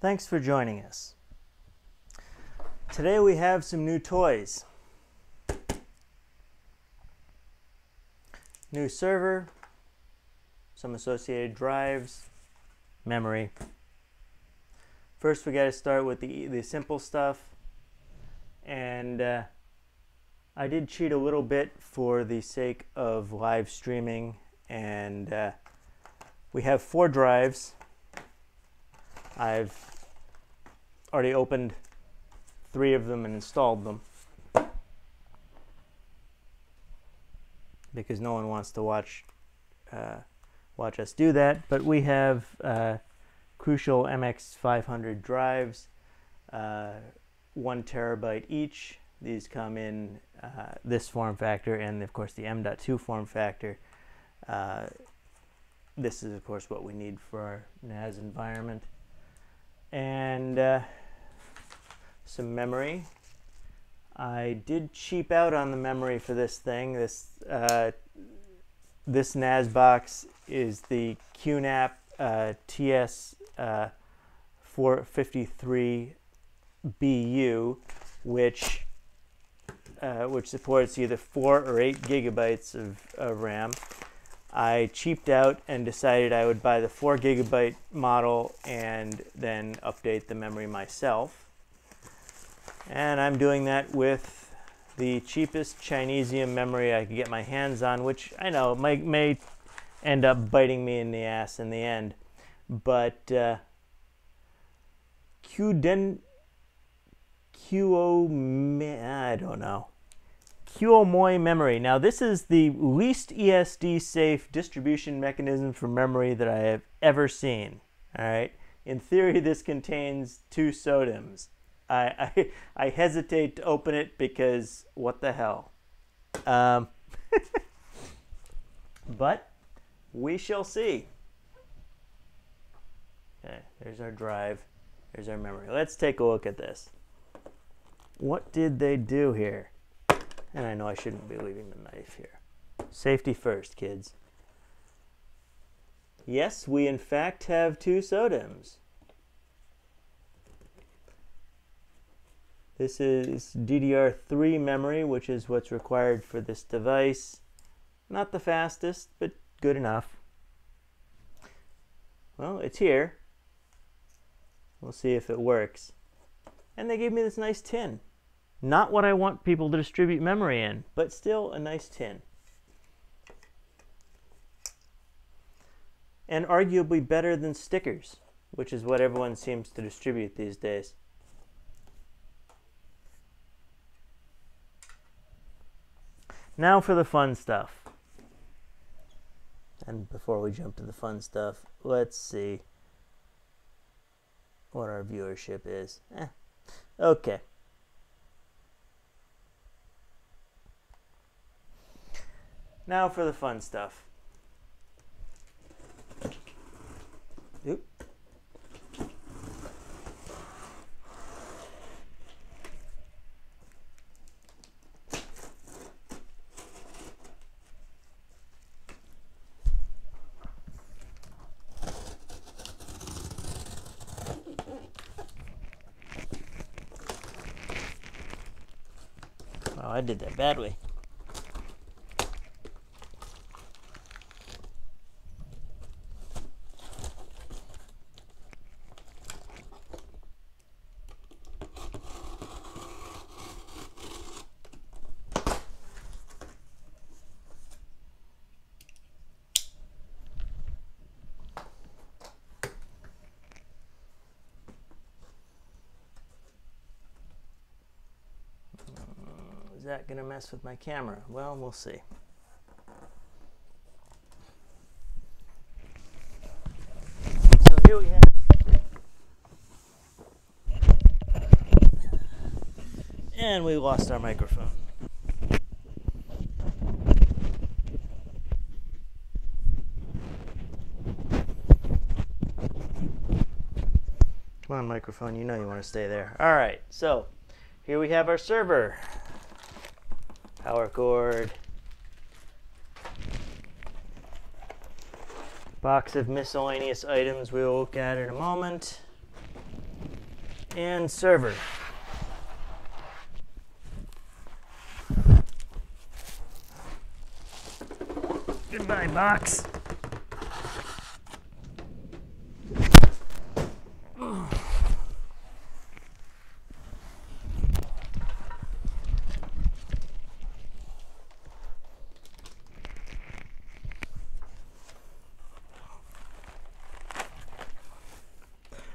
Thanks for joining us. Today we have some new toys. New server, some associated drives, memory. First we got to start with the simple stuff, and I did cheat a little bit for the sake of live streaming, and we have 4 drives. I've already opened 3 of them and installed them because no one wants to watch us do that. But we have Crucial MX500 drives, 1 terabyte each. These come in this form factor and of course the M.2 form factor. This is of course what we need for our NAS environment. And some memory. I did cheap out on the memory for this thing. This NAS box is the QNAP TS-453BU, which supports either 4 or 8 gigabytes of RAM. I cheaped out and decided I would buy the 4 gigabyte model and then update the memory myself. And I'm doing that with the cheapest Chinesium memory I could get my hands on, which I know may end up biting me in the ass in the end. But QOMOI memory. Now this is the least ESD safe distribution mechanism for memory that I have ever seen. All right. In theory, this contains 2 SODIMMs. I hesitate to open it because what the hell. But we shall see. Okay, there's our drive. There's our memory. Let's take a look at this. What did they do here? And I know I shouldn't be leaving the knife here. Safety first, kids. Yes, we in fact have 2 SODIMMs. This is DDR3 memory, which is what's required for this device. Not the fastest, but good enough. Well, it's here. We'll see if it works. And they gave me this nice tin. Not what I want people to distribute memory in, but still a nice tin. And arguably better than stickers, which is what everyone seems to distribute these days. Now for the fun stuff. And before we jump to the fun stuff, let's see what our viewership is. Okay. Now for the fun stuff. Oop. Wow, I did that badly. Is that going to mess with my camera? Well, we'll see. So here we have, and we lost our microphone. Come on, microphone, you know you want to stay there. All right, so here we have our server. Power cord. Box of miscellaneous items we'll look at in a moment. and server. Goodbye, box.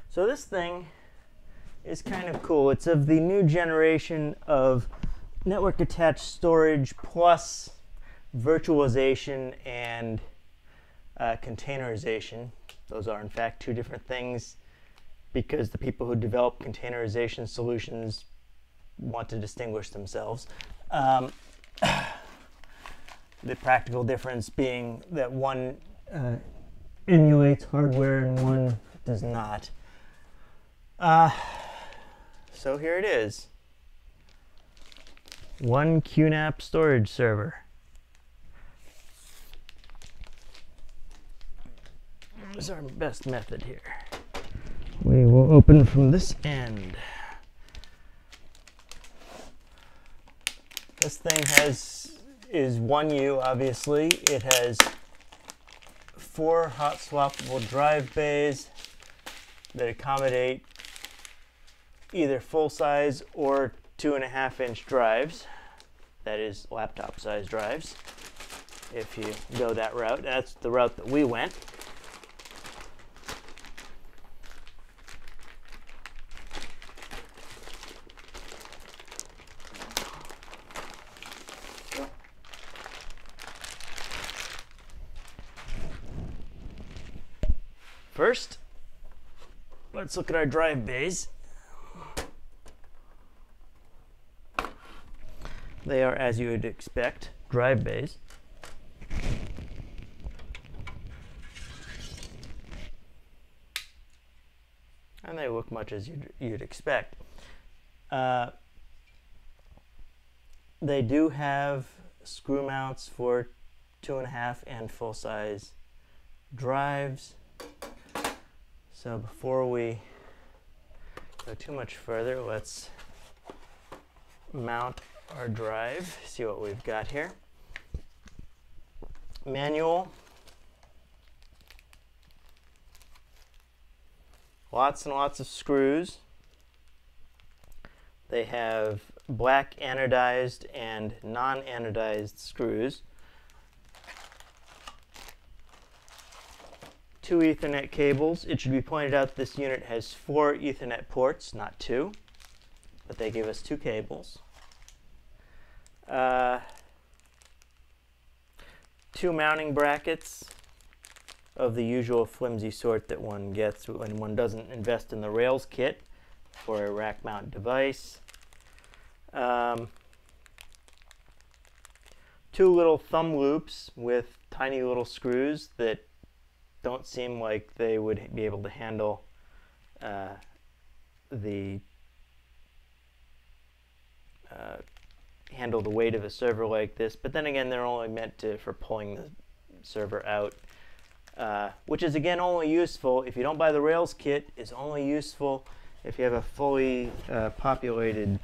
So this thing is kind of cool. It's of the new generation of network attached storage plus virtualization and containerization. Those are in fact two different things because the people who develop containerization solutions want to distinguish themselves. The practical difference being that one emulates hardware and one does not. So here it is. One QNAP storage server. This is our best method here. We will open from this end. This thing is 1U, obviously. It has 4 hot swappable drive bays that accommodate either full-size or 2.5-inch drives. That is laptop-size drives. If you go that route, that's the route that we went. First, let's look at our drive bays. They are, as you would expect, drive bays. And they look much as you'd expect. They do have screw mounts for 2.5 and full-size drives. So before we go too much further, let's mount our drive, see what we've got here. Manual. Lots and lots of screws. They have black anodized and non-anodized screws. 2 Ethernet cables. It should be pointed out this unit has 4 Ethernet ports, not 2, but they give us 2 cables. 2 mounting brackets of the usual flimsy sort that one gets when one doesn't invest in the Rails kit for a rack mount device. 2 little thumb loops with tiny little screws that don't seem like they would be able to handle the weight of a server like this, but then again, they're only meant for pulling the server out, which is again only useful if you don't buy the Rails kit. Is only useful if you have a fully populated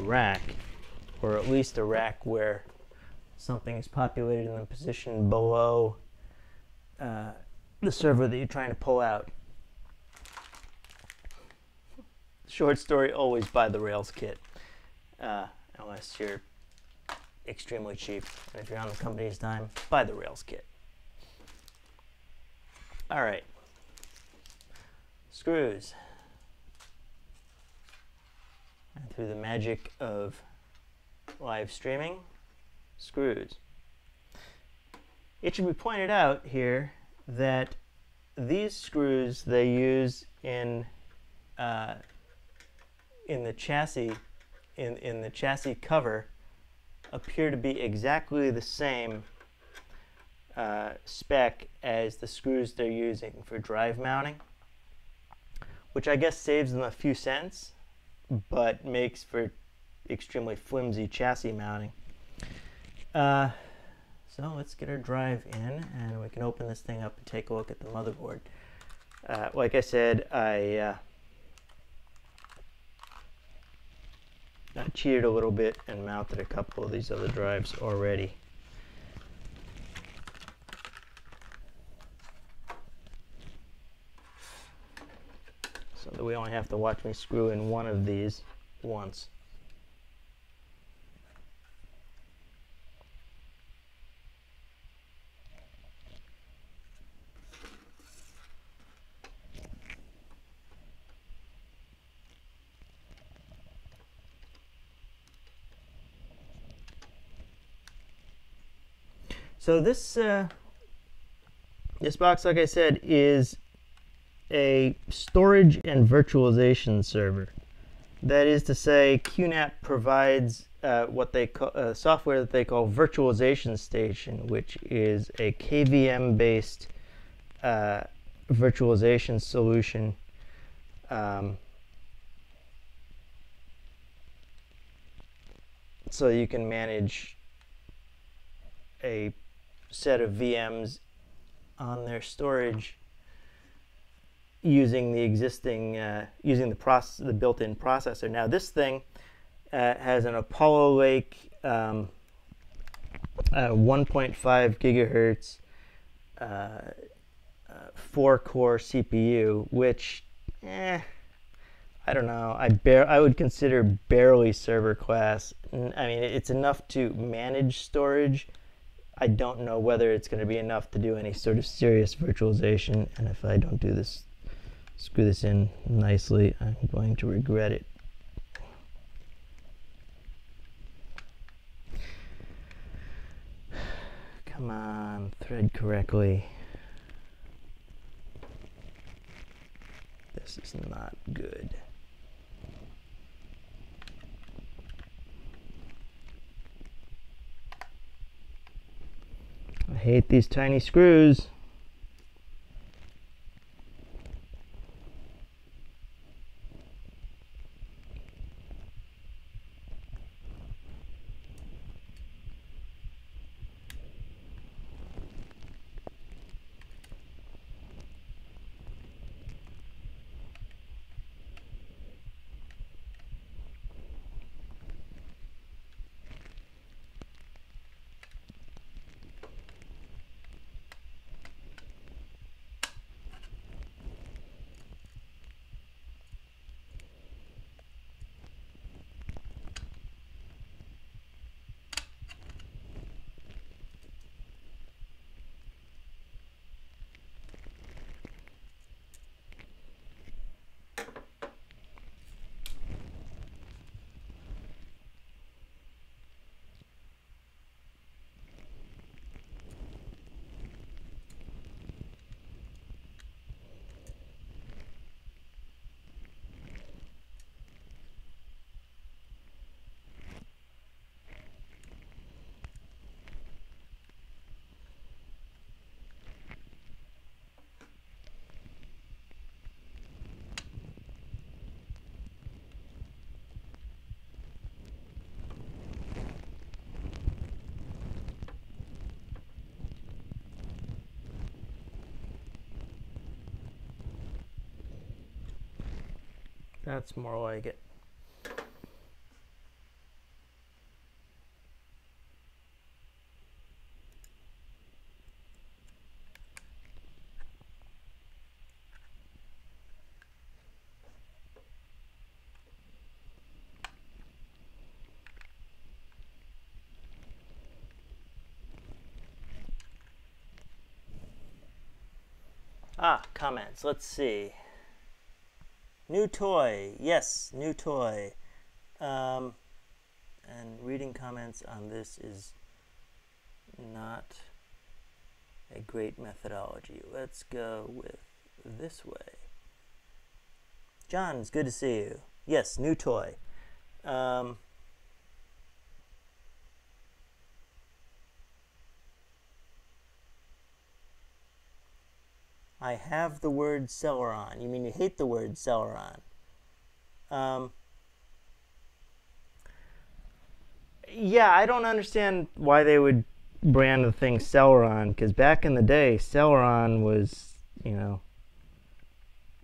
rack, or at least a rack where something is populated in the position below the server that you're trying to pull out. Short story, always buy the Rails kit, unless you're extremely cheap. And if you're on the company's dime, buy the Rails kit. All right, screws. And through the magic of live streaming, screws. It should be pointed out here that these screws they use in the chassis in the chassis cover appear to be exactly the same spec as the screws they're using for drive mounting, which I guess saves them a few cents, but makes for extremely flimsy chassis mounting. So let's get our drive in, and we can open this thing up and take a look at the motherboard. Like I said, I cheated a little bit and mounted a couple of these other drives already. So that we only have to watch me screw in one of these once. So this box, like I said, is a storage and virtualization server. That is to say, QNAP provides what they call software that they call virtualization station, which is a KVM-based virtualization solution. So you can manage a set of VMs on their storage using the existing using the built-in processor. Now this thing has an Apollo Lake 1.5 gigahertz 4-core CPU, which I don't know. I would consider barely server class. I mean, it's enough to manage storage. I don't know whether it's going to be enough to do any sort of serious virtualization, and if I don't do this, screw this in nicely, I'm going to regret it. Come on, thread correctly. This is not good. I hate these tiny screws. That's more like it. Comments. Let's see. New toy. Yes, new toy. And reading comments on this is not a great methodology. Let's go with this way. John, it's good to see you. Yes, new toy. I have the word Celeron. You mean you hate the word Celeron? Yeah, I don't understand why they would brand the thing Celeron, because back in the day, Celeron was, you know,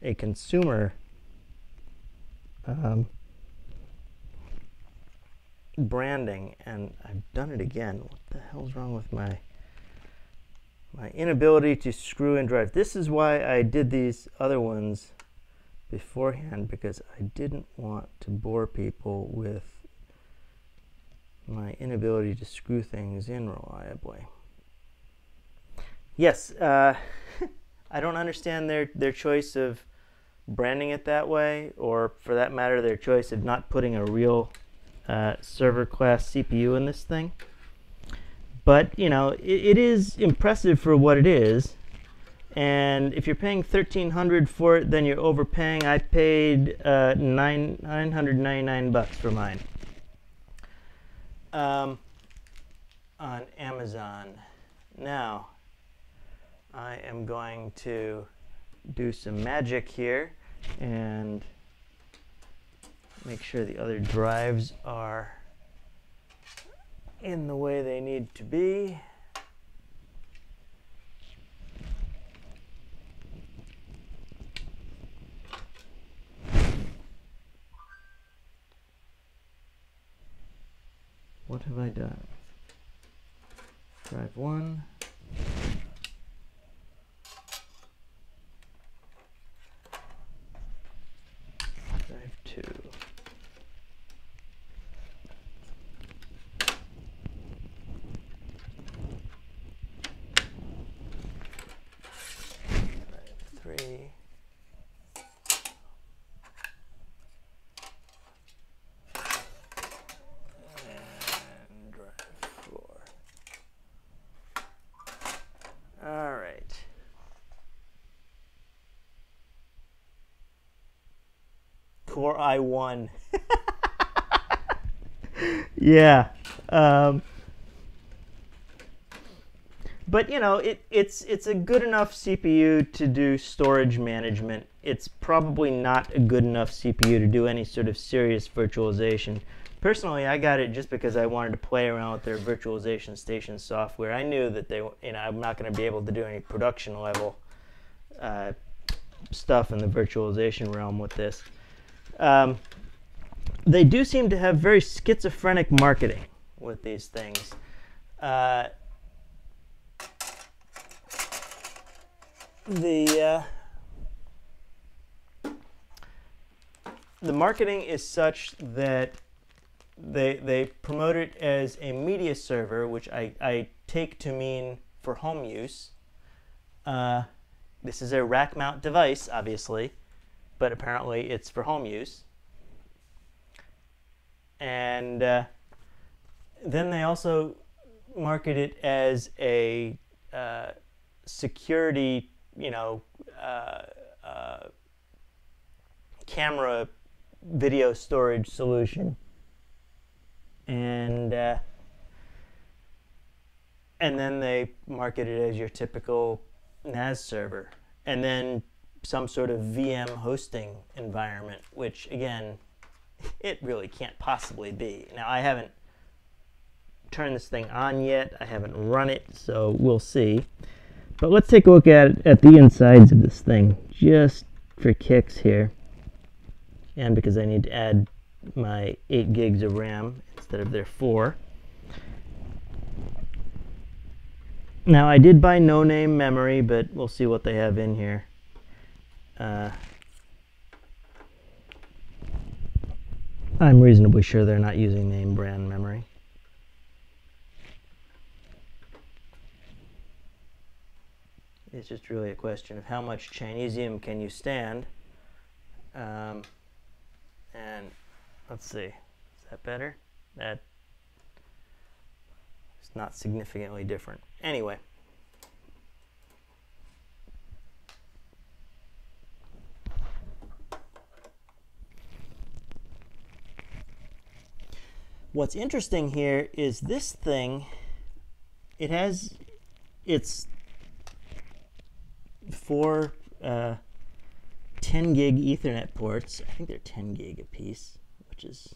a consumer branding, and I've done it again. What the hell's wrong with my inability to screw and drive? This is why I did these other ones beforehand, because I didn't want to bore people with my inability to screw things in reliably. Yes, I don't understand their choice of branding it that way, or for that matter, their choice of not putting a real server class CPU in this thing. But, you know, it is impressive for what it is. And if you're paying $1,300 for it, then you're overpaying. I paid $999 for mine on Amazon. Now, I am going to do some magic here and make sure the other drives are in the way they need to be. What have I done? Drive 1. Drive 2. Drive 3. Core i1. Yeah. But you know, it's a good enough CPU to do storage management. It's probably not a good enough CPU to do any sort of serious virtualization. Personally, I got it just because I wanted to play around with their virtualization station software. I knew that I'm not going to be able to do any production level stuff in the virtualization realm with this. They do seem to have very schizophrenic marketing with these things. The marketing is such that they promote it as a media server, which I take to mean for home use. This is a rack mount device, obviously, but apparently it's for home use. And then they also market it as a security, camera video storage solution. And then they market it as your typical NAS server. And then some sort of VM hosting environment, which again, it really can't possibly be. Now, I haven't turned this thing on yet. I haven't run it, so we'll see. But let's take a look at the insides of this thing, just for kicks here. And because I need to add my 8 gigs of RAM instead of their 4. Now, I did buy no-name memory, but we'll see what they have in here. I'm reasonably sure they're not using name brand memory. It's just really a question of how much Chinesium can you stand. And let's see, is that better? That is not significantly different. Anyway. What's interesting here is this thing, it has its 4 10 gig Ethernet ports. I think they're 10 gig a piece, which is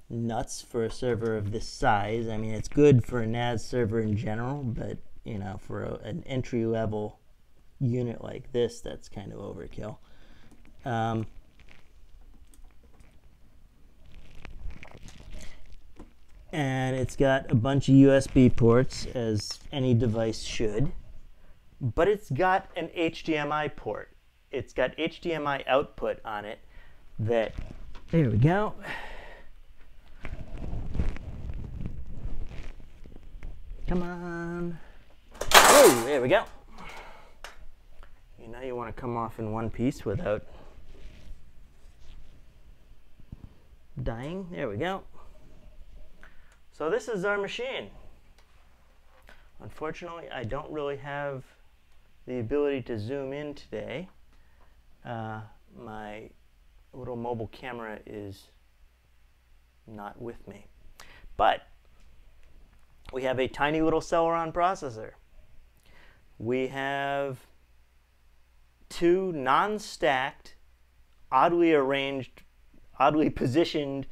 nuts for a server of this size. I mean, it's good for a NAS server in general, but for an entry-level unit like this, that's kind of overkill. And it's got a bunch of USB ports, as any device should, but it's got an HDMI port. It's got HDMI output on it that, there we go. Come on. Oh, there we go. You know you want to come off in one piece without dying. There we go. So this is our machine. Unfortunately, I don't really have the ability to zoom in today. My little mobile camera is not with me. But we have a tiny little Celeron processor. We have two non-stacked, oddly arranged, oddly positioned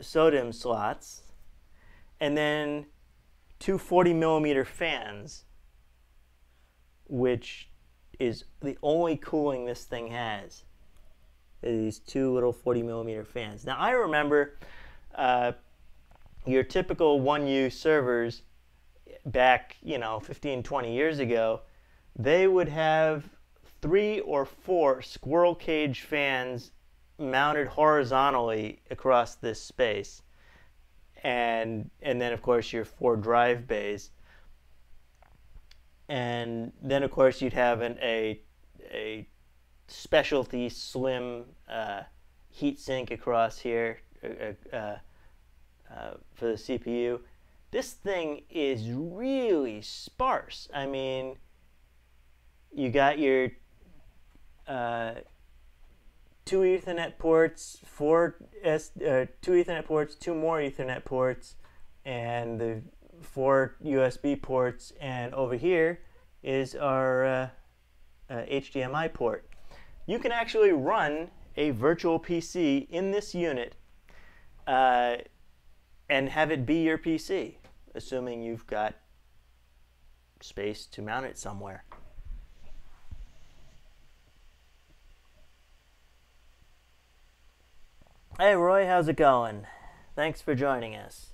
SODIMM slots, and then two 40mm fans, which is the only cooling this thing has. These two little 40mm fans. Now I remember your typical 1U servers back, 15, 20 years ago, they would have 3 or 4 squirrel cage fans mounted horizontally across this space, and then of course your 4 drive bays, and then of course you'd have a specialty slim heat sink across here for the CPU. This thing is really sparse. I mean, you got your 2 Ethernet ports, 2 Ethernet ports, 2 more Ethernet ports, and the 4 USB ports, and over here is our HDMI port. You can actually run a virtual PC in this unit and have it be your PC, assuming you've got space to mount it somewhere. Hey Roy, how's it going? Thanks for joining us.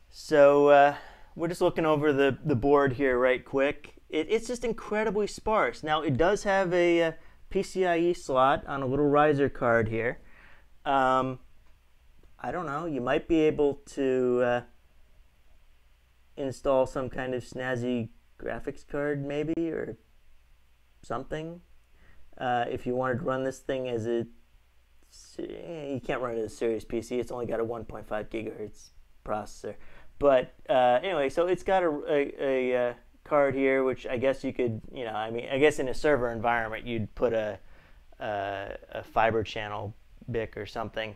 So we're just looking over the board here right quick. It's just incredibly sparse. Now it does have a PCIe slot on a little riser card here. I don't know, you might be able to install some kind of snazzy graphics card maybe, or something. If you wanted to run this thing as a, you can't run it as a serious PC. It's only got a 1.5 gigahertz processor. But anyway, so it's got a card here, which I guess you could, I guess in a server environment you'd put a fiber channel BIC or something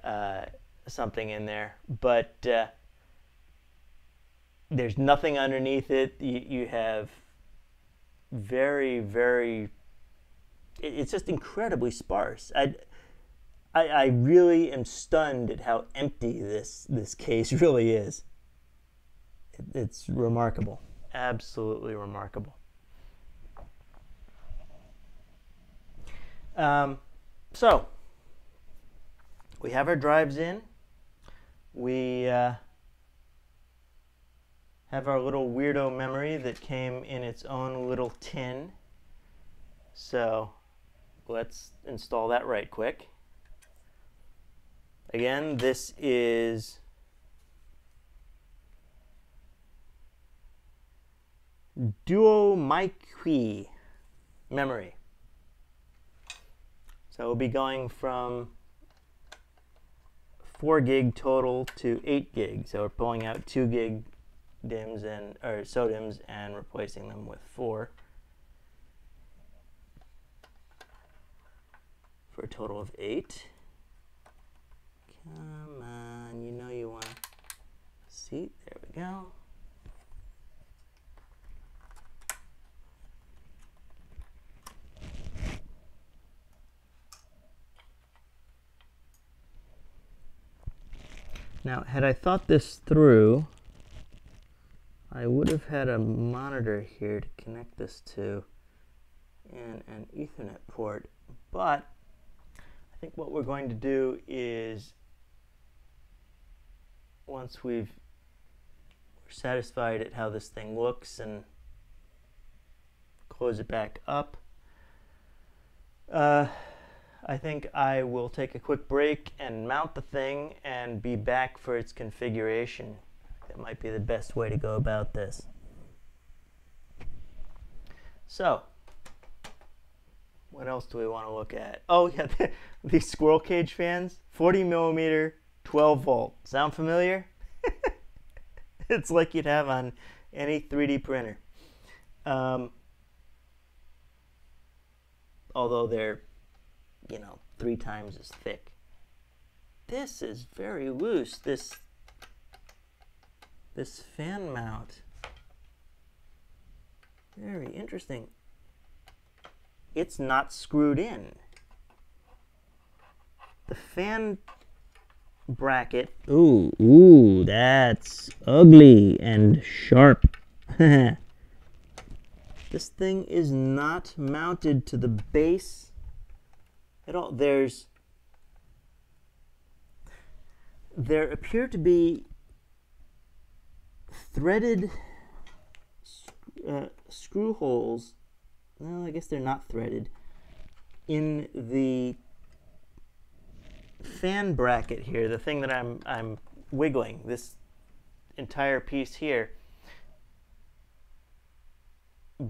in there. But there's nothing underneath it. You have very, very, it's just incredibly sparse. I really am stunned at how empty this case really is. It's remarkable, absolutely remarkable. So we have our drives in. We have our little weirdo memory that came in its own little tin. So let's install that right quick. Again, this is Duo MyQi memory. So we'll be going from 4 gig total to 8 gig. So we're pulling out 2 gig DIMMs or SODIMMs and replacing them with 4 for a total of 8. Come on, you know you want to see. There we go. Now, had I thought this through, I would have had a monitor here to connect this to and an Ethernet port, but I think what we're going to do is, once we're satisfied at how this thing looks and close it back up, I think I will take a quick break and mount the thing and be back for its configuration. That might be the best way to go about this. So, what else do we want to look at? Oh yeah, these squirrel cage fans, 40 millimeter, 12 volt. Sound familiar? It's like you'd have on any 3D printer. Although they're, 3 times as thick. This is very loose, this fan mount. Very interesting. It's not screwed in. The fan bracket, ooh, that's ugly and sharp. This thing is not mounted to the base at all. There appear to be threaded screw holes. Well, I guess they're not threaded in the fan bracket here, the thing that I'm wiggling, this entire piece here,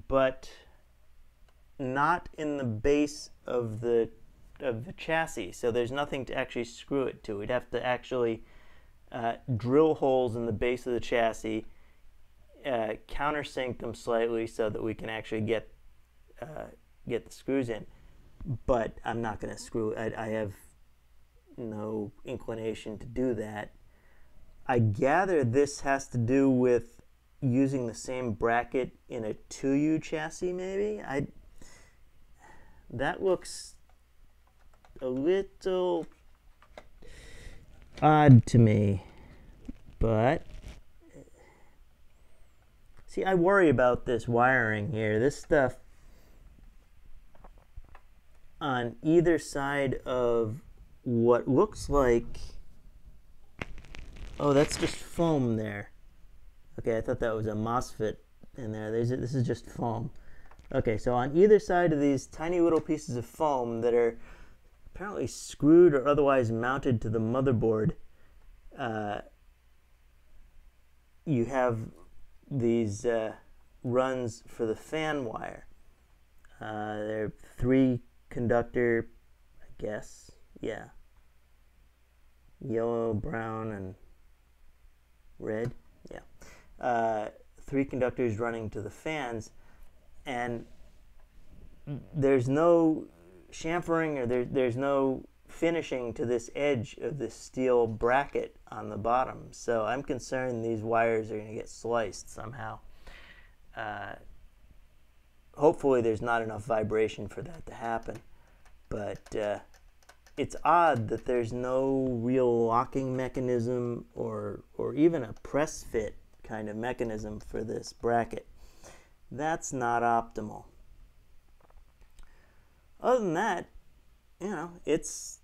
but not in the base of the chassis. So there's nothing to actually screw it to. We'd have to actually drill holes in the base of the chassis, countersink them slightly so that we can actually get the screws in. But I'm not going to screw it. I have no inclination to do that. I gather this has to do with using the same bracket in a 2U chassis, maybe? That looks a little odd to me, but see, I worry about this wiring here. This stuff on either side of what looks like, oh, that's just foam there. Okay, I thought that was a MOSFET in there. This is just foam. Okay, so on either side of these tiny little pieces of foam that are apparently screwed or otherwise mounted to the motherboard, you have these runs for the fan wire. They're 3 conductor, I guess, yeah, yellow, brown, and red, yeah. 3 conductors running to the fans, and there's no chamfering or there's no finishing to this edge of this steel bracket on the bottom. So I'm concerned these wires are going to get sliced somehow. Hopefully there's not enough vibration for that to happen, but it's odd that there's no real locking mechanism or even a press fit kind of mechanism for this bracket. That's not optimal. Other than that, it's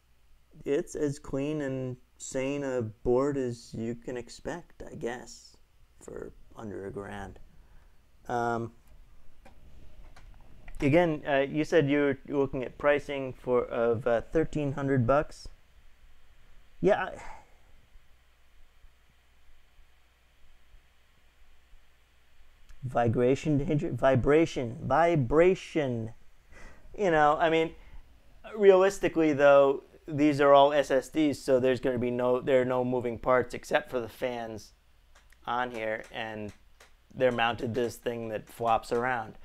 as clean and sane a board as you can expect, I guess, for under $1,000. Again, you said you're looking at pricing of $1,300. Yeah. Vibration. I mean, realistically though, these are all SSDs, so there's going to be there are no moving parts except for the fans on here, and they're mounted to this thing that flops around.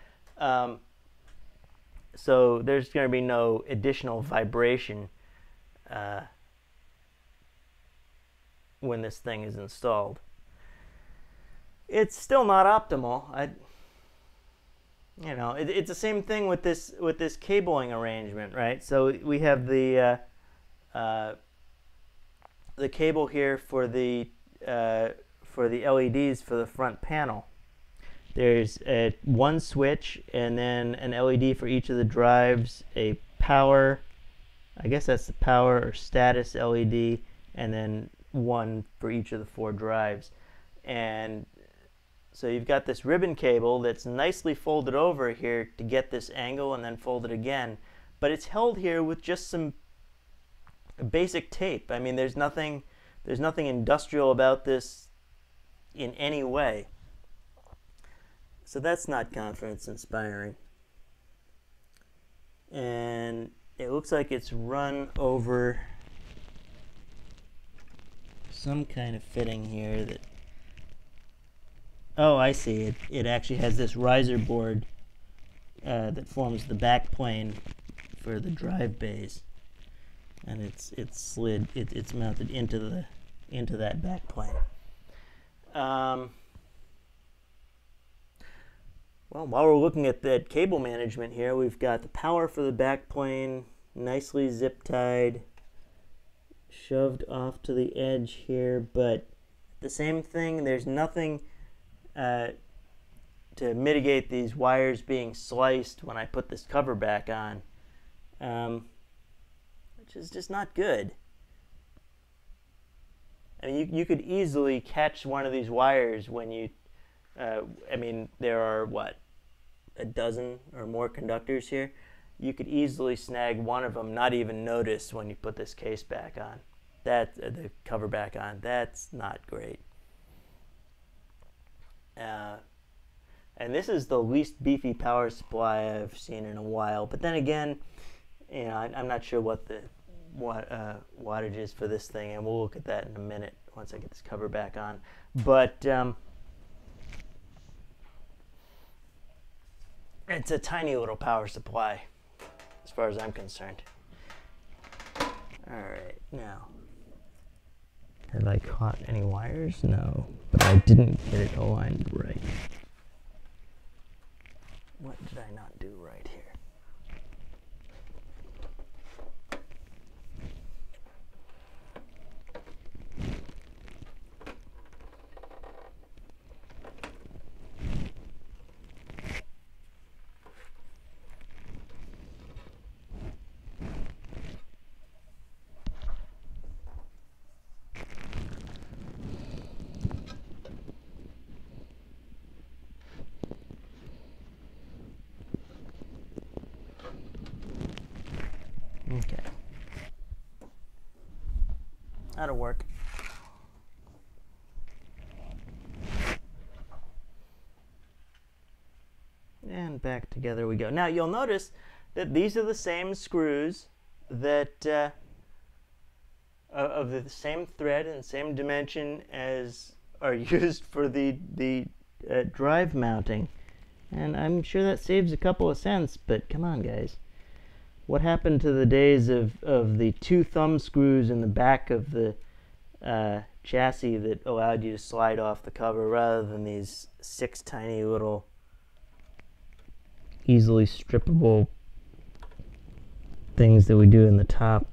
So there's going to be no additional vibration when this thing is installed. It's still not optimal. It's the same thing with this cabling arrangement, right? So we have the cable here for the LEDs for the front panel, There's one switch and then an LED for each of the drives, a power, I guess that's the power or status LED, and then one for each of the 4 drives. And so you've got this ribbon cable that's nicely folded over here to get this angle and then folded again, but it's held here with just some basic tape. I mean, there's nothing industrial about this in any way. So that's not confidence inspiring. And it looks like it's run over some kind of fitting here that, oh, I see. It actually has this riser board that forms the back plane for the drive bays, and it's slid. It's mounted into that back plane. Well, while we're looking at that cable management here, we've got the power for the back plane, nicely zip tied, shoved off to the edge here, but the same thing, there's nothing to mitigate these wires being sliced when I put this cover back on, which is just not good. I mean, you could easily catch one of these wires when you, I mean, there are, what, a dozen or more conductors here? You could easily snag one of them, not even notice when you put this case back on. The cover back on. That's not great. And this is the least beefy power supply I've seen in a while. But then again, you know, I'm not sure what the wattage is for this thing, and we'll look at that in a minute once I get this cover back on. But it's a tiny little power supply as far as I'm concerned. Alright, now, have I caught any wires? No, but I didn't get it aligned right. What did I not do right here? Okay. That'll work. And back together we go. Now you'll notice that these are the same screws that of the same thread and same dimension as are used for the drive mounting. And I'm sure that saves a couple of cents, but come on, guys. What happened to the days of the 2 thumb screws in the back of the chassis that allowed you to slide off the cover rather than these 6 tiny little easily strippable things that we do in the top?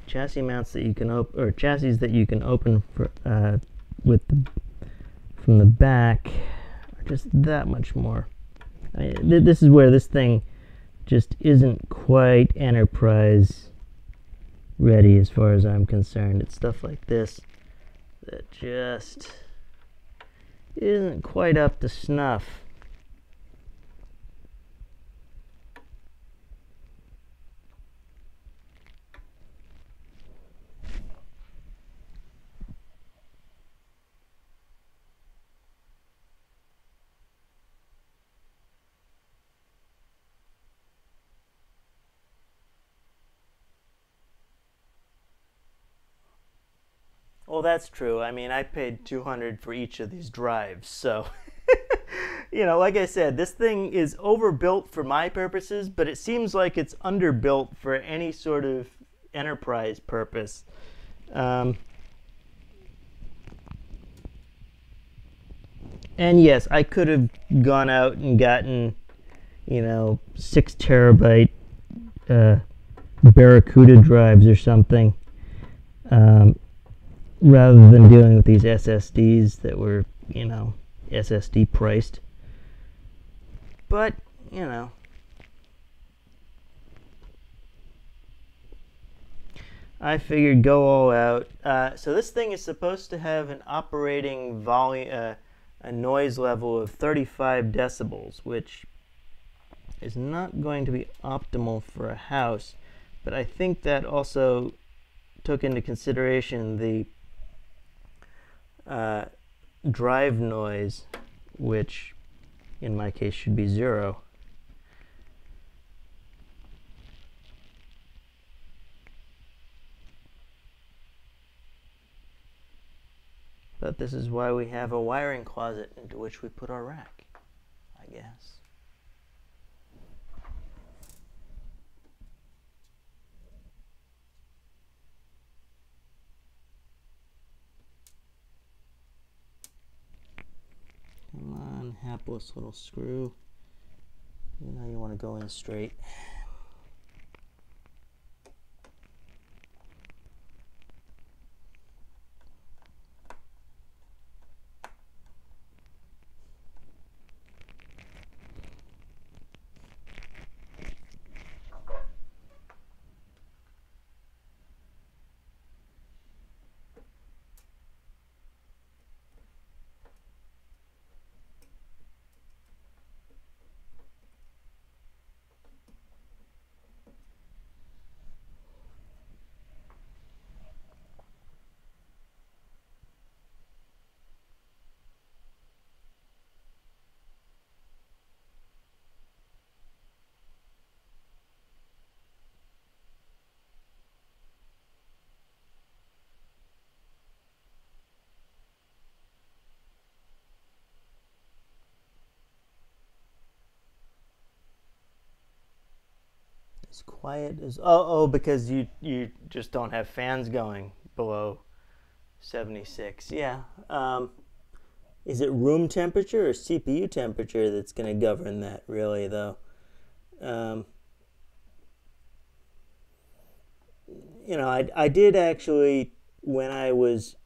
Chassis mounts that you can open, or chassis that you can open for, from the back, just that much more. This is where this thing just isn't quite enterprise ready as far as I'm concerned. It's stuff like this that just isn't quite up to snuff. Well, that's true. I mean, I paid $200 for each of these drives, so you know, like I said, this thing is overbuilt for my purposes, but it seems like it's underbuilt for any sort of enterprise purpose. And yes, I could have gone out and gotten, you know, 6 terabyte Barracuda drives or something. rather than dealing with these SSDs that were, you know, SSD priced. But, you know, I figured go all out. So this thing is supposed to have an operating volume, a noise level of 35 decibels, which is not going to be optimal for a house. But I think that also took into consideration the drive noise, which in my case should be 0. But this is why we have a wiring closet into which we put our rack, I guess. Come on, hapless little screw. You know you want to go in straight. As quiet as because you just don't have fans going below 76. Yeah. Is it room temperature or CPU temperature that's going to govern that, really, though? You know, I did actually, when I was,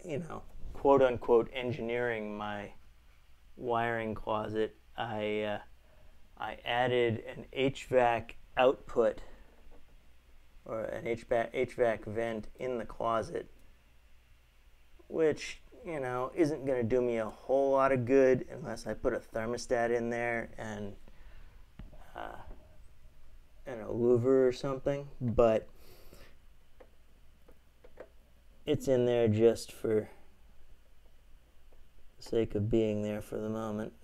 you know, quote unquote engineering my wiring closet, I added an HVAC output, or an HVAC vent in the closet, which, you know, isn't going to do me a whole lot of good unless I put a thermostat in there and a louver or something. But it's in there just for the sake of being there for the moment.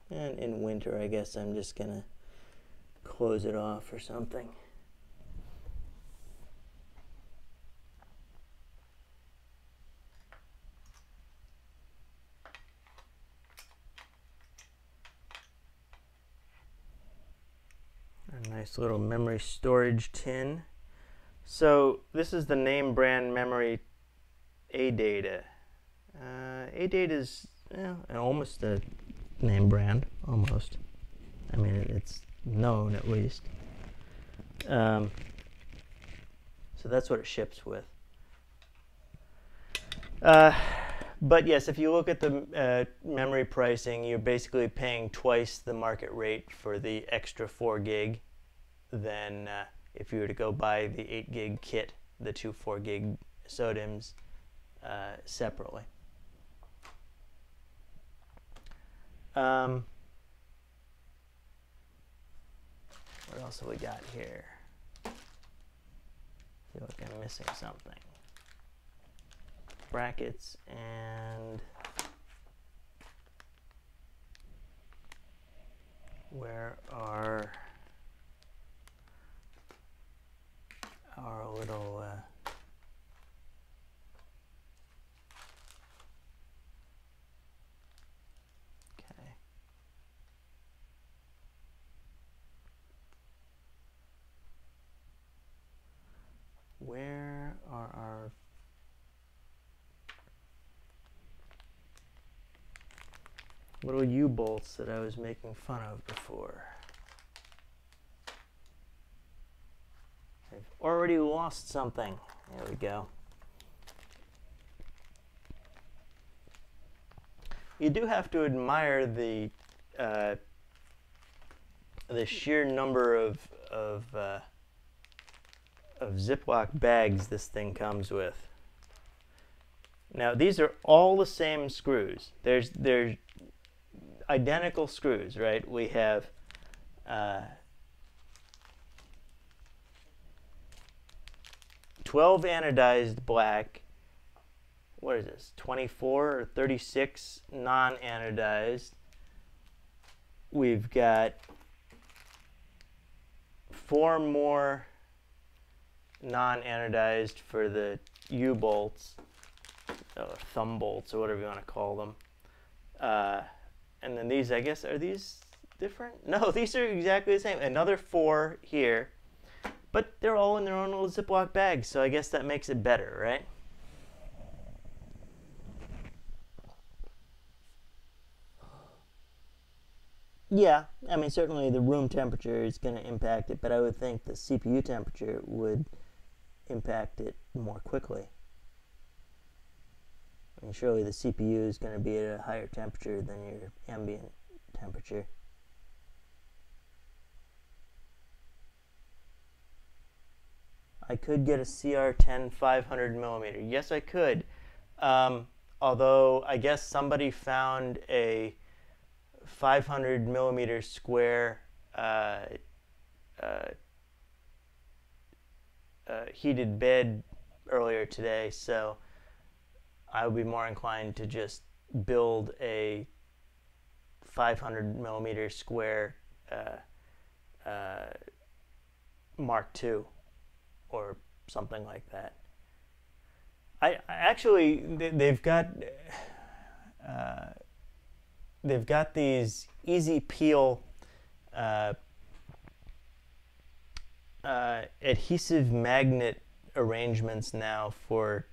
And in winter, I guess I'm just going to close it off or something. A nice little memory storage tin. So this is the name brand memory ADATA. ADATA is almost a name brand, almost. I mean, it's known at least. So that's what it ships with. But yes, if you look at the memory pricing, you're basically paying twice the market rate for the extra 4 gig than if you were to go buy the 8 gig kit, the 2 4 gig SODIMMs separately. What else have we got here? I feel like I'm missing something. Brackets and where are our little okay. Where are our little U-bolts that I was making fun of before? I've already lost something. There we go. You do have to admire the sheer number of Ziploc bags this thing comes with. Now these are all the same screws. They're identical screws, right? We have 12 anodized black. What is this? 24 or 36 non-anodized. We've got 4 more non-anodized for the U-bolts, or thumb bolts, or whatever you want to call them. And then these, I guess, are these different? No, these are exactly the same. Another 4 here, but they're all in their own little Ziploc bags, so I guess that makes it better, right? Yeah, I mean, certainly the room temperature is going to impact it, but I would think the CPU temperature would impact it more quickly. I mean, surely the CPU is going to be at a higher temperature than your ambient temperature. I could get a CR10 500 millimeter. Yes, I could. Although I guess somebody found a 500 millimeter square heated bed earlier today, so I would be more inclined to just build a 500 millimeter square Mark II or something like that. I actually, they've got these easy peel adhesive magnet arrangements now for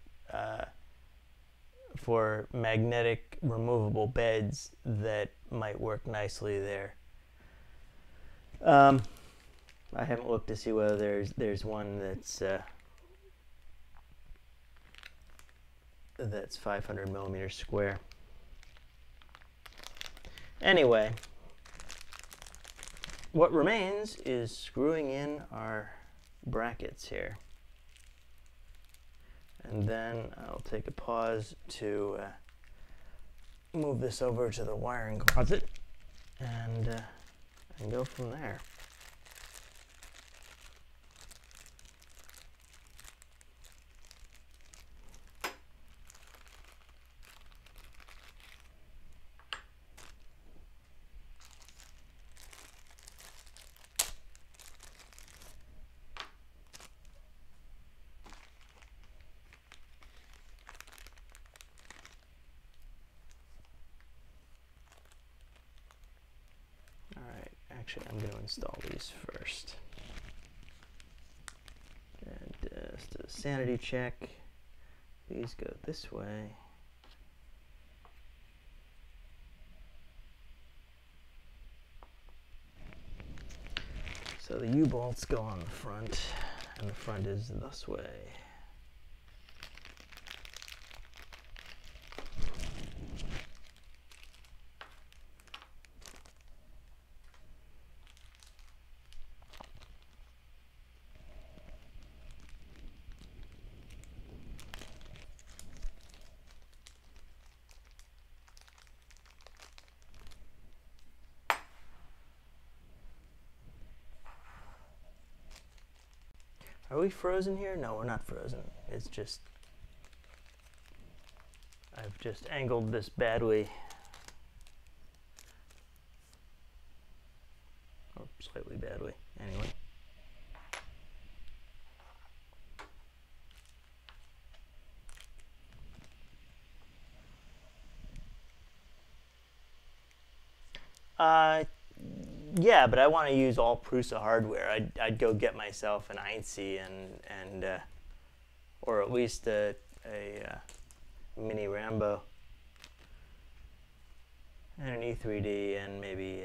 magnetic removable beds that might work nicely there. I haven't looked to see whether there's one that's 500 millimeters square. Anyway, what remains is screwing in our brackets here. And then I'll take a pause to move this over to the wiring closet and go from there. Actually, I'm going to install these first. And just a sanity check. These go this way. So the U-bolts go on the front, and the front is this way. Are we frozen here? No, we're not frozen. It's just, I've just angled this badly, or slightly badly, anyway. Yeah, but I want to use all Prusa hardware. I'd go get myself an INC and or at least a mini Rambo and an E3D and maybe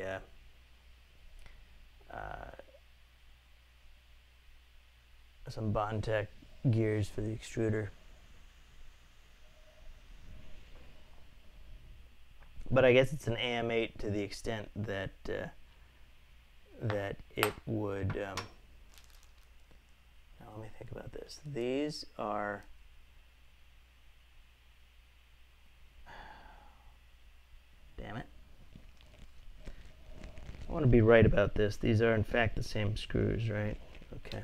some Bondtech gears for the extruder. But I guess it's an AM8 to the extent that that it would. Now let me think about this. These are. Damn it. I want to be right about this. These are in fact the same screws, right? Okay.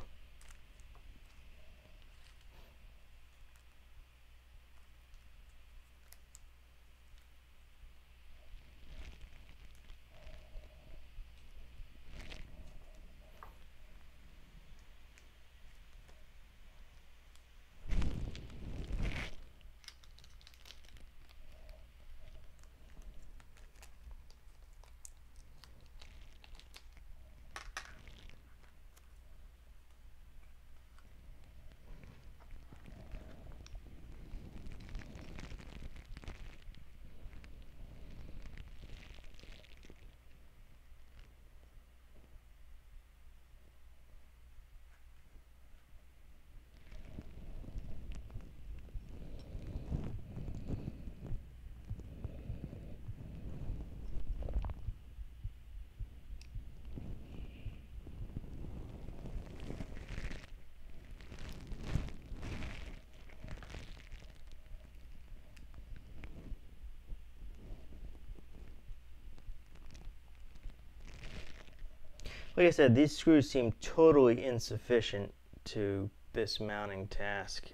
Like I said, these screws seem totally insufficient to this mounting task.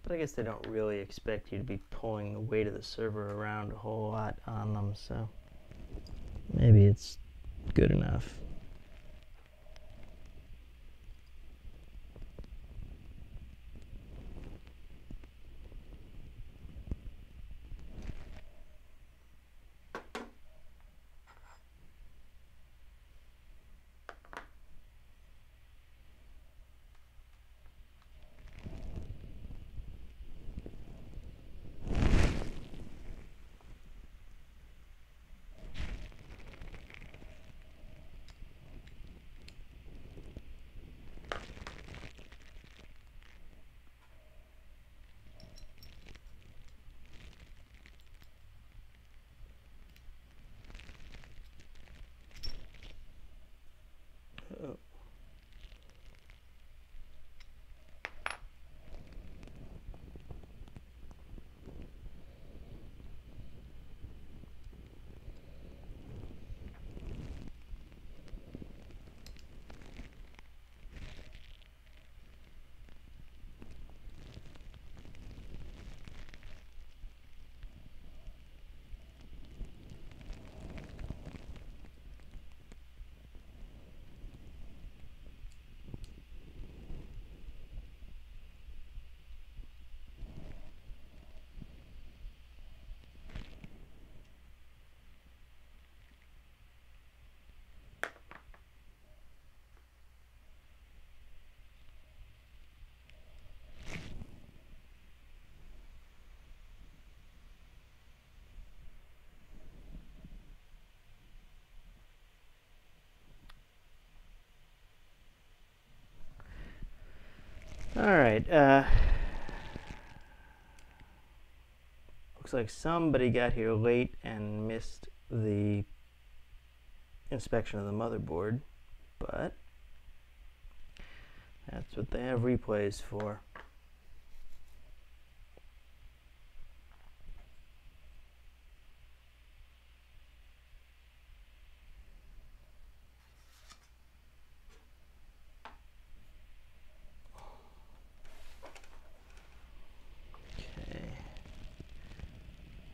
But I guess they don't really expect you to be pulling the weight of the server around a whole lot on them, so maybe it's good enough. Oh. All right. Looks like somebody got here late and missed the inspection of the motherboard, but that's what they have replays for.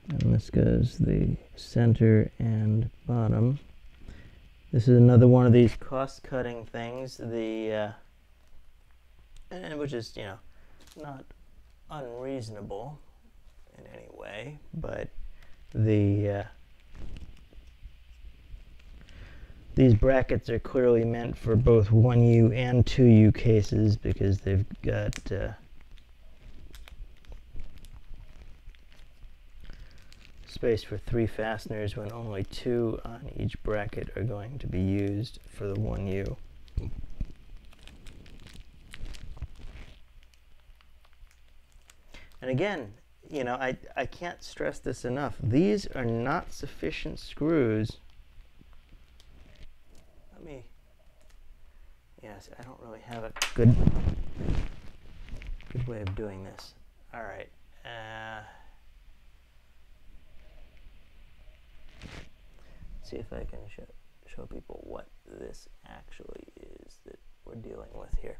And this goes the center and bottom. This is another one of these cost-cutting things, and which is, you know, not unreasonable in any way, but these brackets are clearly meant for both 1U and 2U cases because they've got space for 3 fasteners when only 2 on each bracket are going to be used for the 1U. again, you know, I can't stress this enough. These are not sufficient screws. Let me, yes, I don't really have a good way of doing this. All right. See if I can show people what this actually is that we're dealing with here.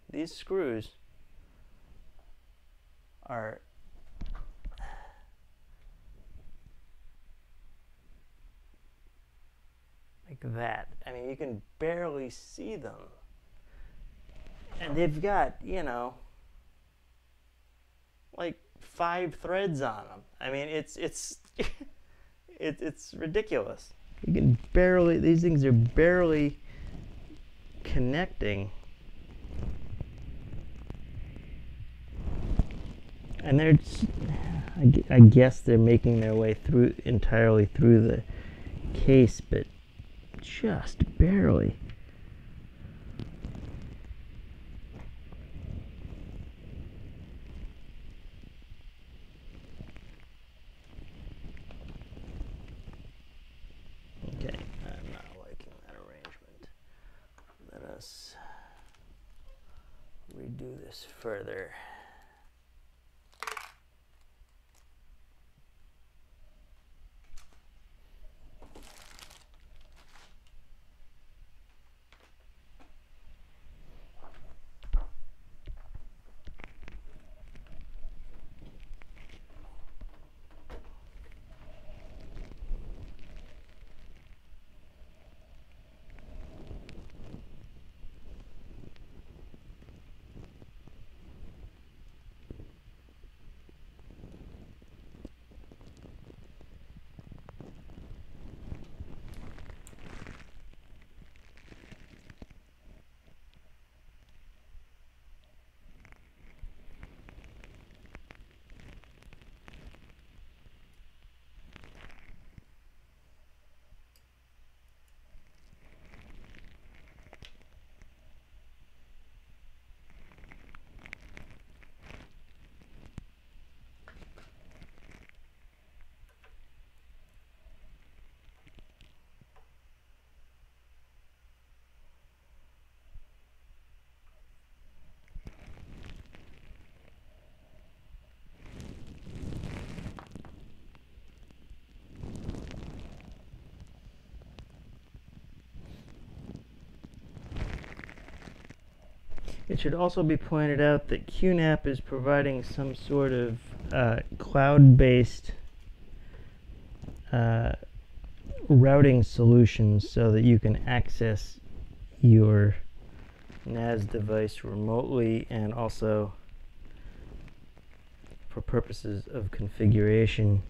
These screws are like that. I mean, you can barely see them. And they've got, you know, like 5 threads on them. I mean, it's it's ridiculous. You can barely, these things are barely connecting. And they're, I guess they're making their way through entirely through the case, but just barely. Okay, I'm not liking that arrangement. Let us redo this further. It should also be pointed out that QNAP is providing some sort of cloud-based routing solutions so that you can access your NAS device remotely, and also for purposes of configuration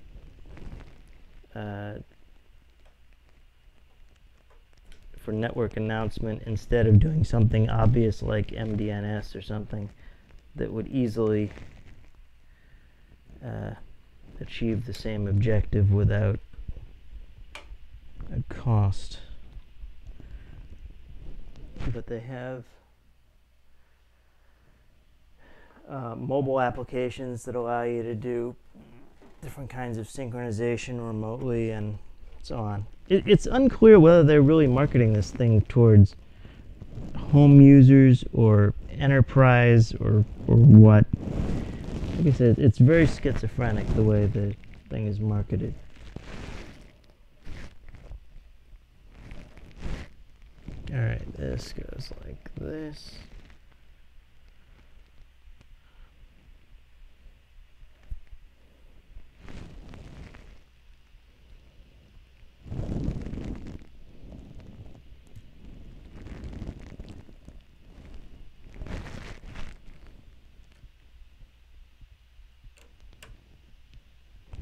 for network announcement, instead of doing something obvious like MDNS or something that would easily achieve the same objective without a cost. But they have mobile applications that allow you to do different kinds of synchronization remotely and so on. It's unclear whether they're really marketing this thing towards home users or enterprise or what. Like I said, it's very schizophrenic the way the thing is marketed. Alright, this goes like this.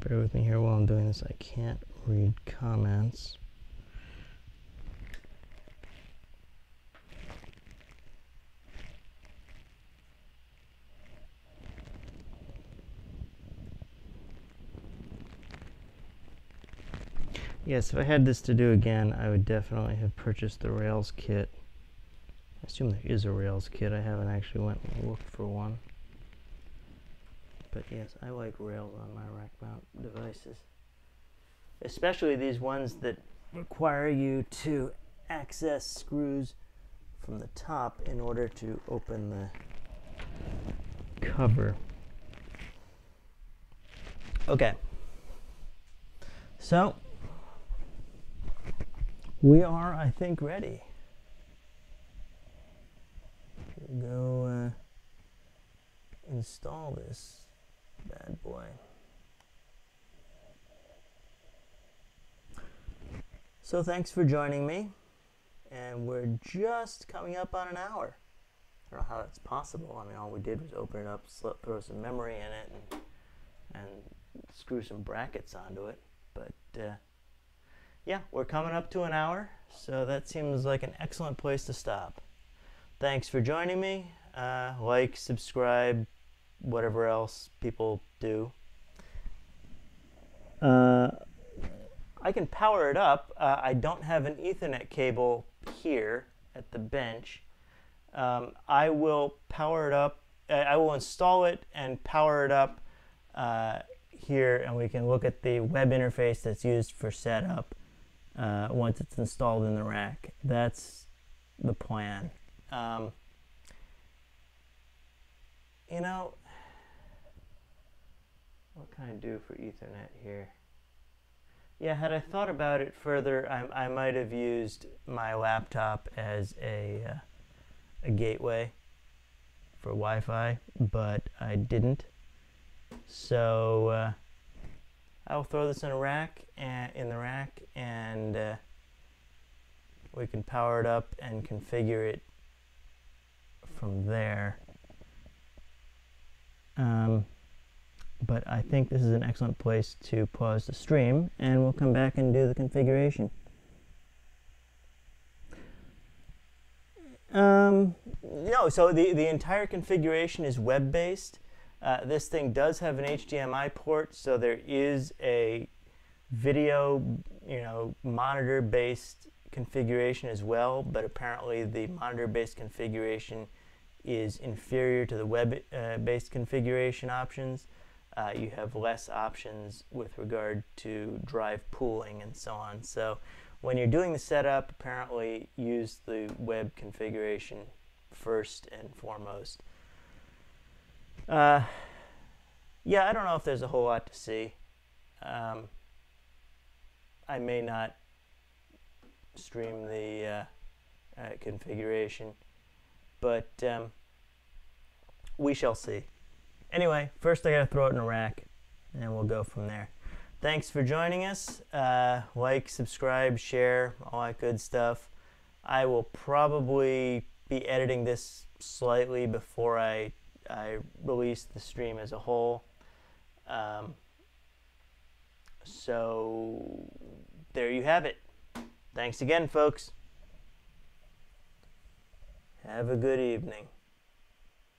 Bear with me here while I'm doing this. I can't read comments. Yes, if I had this to do again, I would definitely have purchased the Rails kit. I assume there is a Rails kit. I haven't actually went and looked for one. But yes, I like rails on my rack mount devices, especially these ones that require you to access screws from the top in order to open the cover. Okay, so we are, I think, ready to go install this bad boy. So thanks for joining me, and we're just coming up on an hour. I don't know how that's possible. I mean, all we did was open it up, throw some memory in it, and screw some brackets onto it. But yeah, we're coming up to an hour, so that seems like an excellent place to stop. Thanks for joining me. Like, subscribe, whatever else people do. I can power it up. I don't have an Ethernet cable here at the bench. I will power it up. I will install it and power it up here, and we can look at the web interface that's used for setup once it's installed in the rack. That's the plan. You know, what can I do for Ethernet here? Yeah, had I thought about it further, I might have used my laptop as a gateway for Wi-Fi, but I didn't. So I'll throw this in a rack, and we can power it up and configure it from there. But I think this is an excellent place to pause the stream, and we'll come back and do the configuration. No, so the entire configuration is web-based. This thing does have an HDMI port, so there is a video, monitor-based configuration as well, but apparently the monitor-based configuration is inferior to the web-based configuration options. You have less options with regard to drive pooling and so on. So when you're doing the setup, apparently use the web configuration first and foremost. Yeah, I don't know if there's a whole lot to see. I may not stream the configuration, but we shall see. Anyway, first I gotta throw it in a rack, and we'll go from there. Thanks for joining us. Like, subscribe, share, all that good stuff. I will probably be editing this slightly before I release the stream as a whole. So there you have it. Thanks again, folks. Have a good evening.